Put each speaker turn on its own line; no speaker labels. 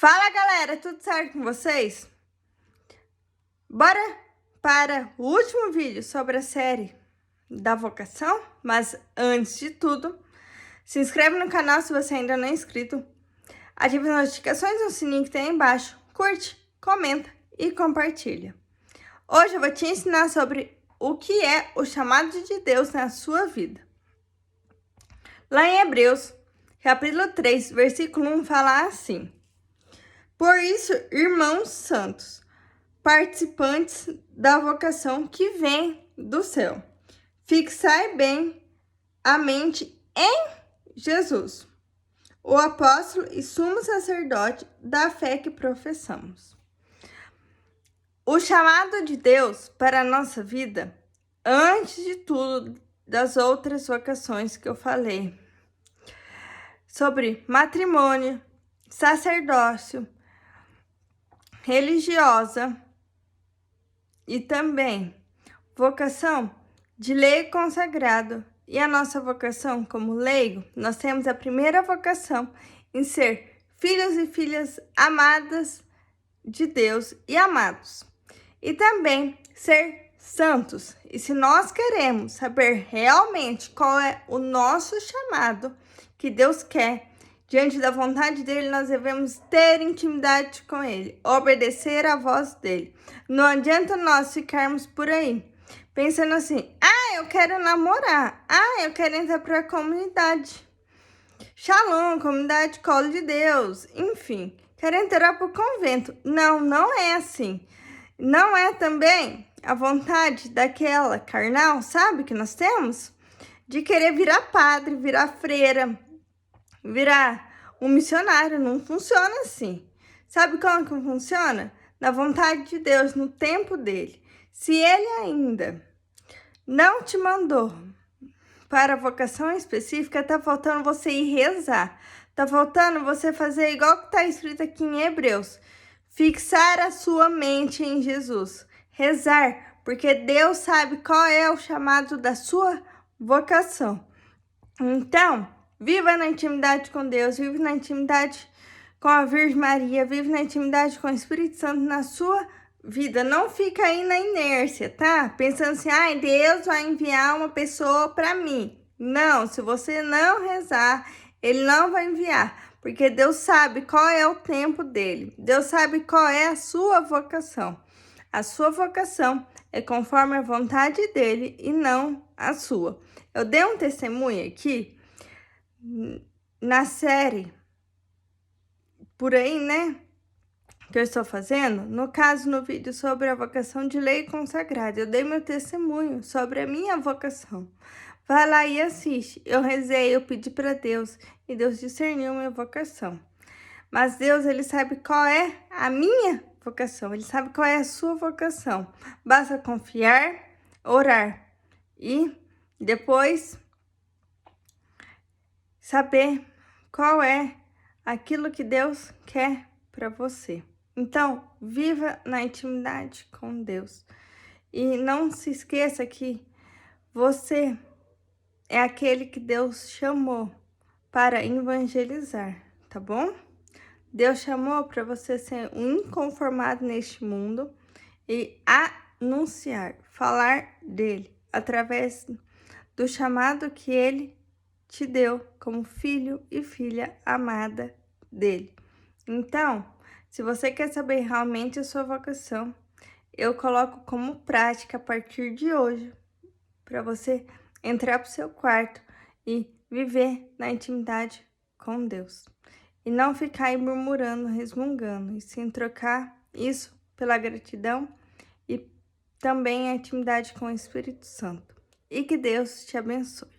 Fala galera, tudo certo com vocês? Bora para o último vídeo sobre a série da vocação, mas antes de tudo, se inscreve no canal se você ainda não é inscrito, ative as notificações no sininho que tem aí embaixo, curte, comenta e compartilha. Hoje eu vou te ensinar sobre o que é o chamado de Deus na sua vida. Lá em Hebreus, capítulo 3, versículo 1, fala assim: Por isso, irmãos santos, participantes da vocação que vem do céu, fixai bem a mente em Jesus, o apóstolo e sumo sacerdote da fé que professamos. O chamado de Deus para a nossa vida, antes de tudo das outras vocações que eu falei, sobre matrimônio, sacerdócio, religiosa e também vocação de leigo consagrado. E a nossa vocação como leigo, nós temos a primeira vocação em ser filhos e filhas amadas de Deus e amados. E também ser santos. E se nós queremos saber realmente qual é o nosso chamado que Deus quer, diante da vontade dele, nós devemos ter intimidade com ele, obedecer à voz dele. Não adianta nós ficarmos por aí pensando assim: eu quero namorar, eu quero entrar para a comunidade Shalom, comunidade Colo de Deus, enfim, quero entrar para o convento. Não, não é assim. Não é também a vontade daquela carnal, sabe, que nós temos? De querer virar padre, virar freira, virar um missionário. Não funciona assim. Sabe como que funciona? Na vontade de Deus, no tempo dele. Se ele ainda não te mandou para a vocação específica, tá faltando você ir rezar. Tá faltando você fazer igual que tá escrito aqui em Hebreus. Fixar a sua mente em Jesus. Rezar, porque Deus sabe qual é o chamado da sua vocação. Então, viva na intimidade com Deus, vive na intimidade com a Virgem Maria, vive na intimidade com o Espírito Santo na sua vida. Não fica aí na inércia, tá? Pensando assim: Deus vai enviar uma pessoa para mim. Não, se você não rezar, ele não vai enviar. Porque Deus sabe qual é o tempo dele. Deus sabe qual é a sua vocação. A sua vocação é conforme a vontade dele e não a sua. Eu dei um testemunho aqui na série por aí, né? Que eu estou fazendo. No caso, no vídeo sobre a vocação de leigo consagrado. Eu dei meu testemunho sobre a minha vocação. Vai lá e assiste. Eu rezei, eu pedi para Deus e Deus discerniu minha vocação. Mas Deus, ele sabe qual é a minha vocação. Ele sabe qual é a sua vocação. Basta confiar, orar e depois saber qual é aquilo que Deus quer para você. Então, viva na intimidade com Deus. E não se esqueça que você é aquele que Deus chamou para evangelizar, tá bom? Deus chamou para você ser um inconformado neste mundo e anunciar, falar dele através do chamado que ele te deu como filho e filha amada dele. Então, se você quer saber realmente a sua vocação, eu coloco como prática a partir de hoje, para você entrar para o seu quarto e viver na intimidade com Deus. E não ficar aí murmurando, resmungando, e sim trocar isso pela gratidão e também a intimidade com o Espírito Santo. E que Deus te abençoe.